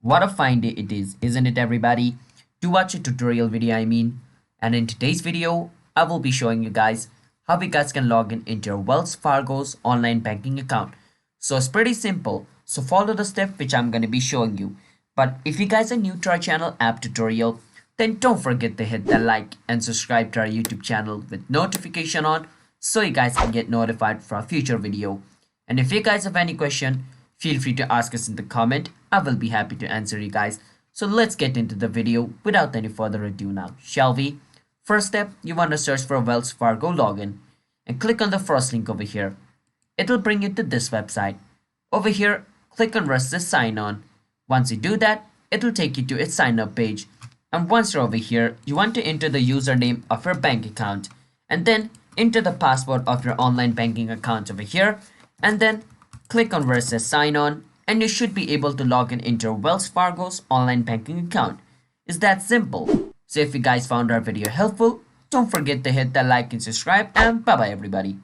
What a fine day it is, isn't it everybody? To watch a tutorial video And in today's video, I will be showing you guys how you guys can log in into your Wells Fargo's online banking account. So it's pretty simple. So follow the step which I'm going to be showing you. But if you guys are new to our channel app tutorial, then don't forget to hit the like and subscribe to our YouTube channel with notification on so you guys can get notified for a future video. And if you guys have any question, feel free to ask us in the comment. I will be happy to answer you guys. So let's get into the video without any further ado now, shall we? First step, you want to search for Wells Fargo login and click on the first link over here. It will bring you to this website. Over here, click on register sign on. Once you do that, it will take you to its sign up page. And once you're over here, you want to enter the username of your bank account and then enter the password of your online banking account over here and then click on where it says sign on and you should be able to log in into Wells Fargo's online banking account. It's that simple. So if you guys found our video helpful, don't forget to hit that like and subscribe and bye bye everybody.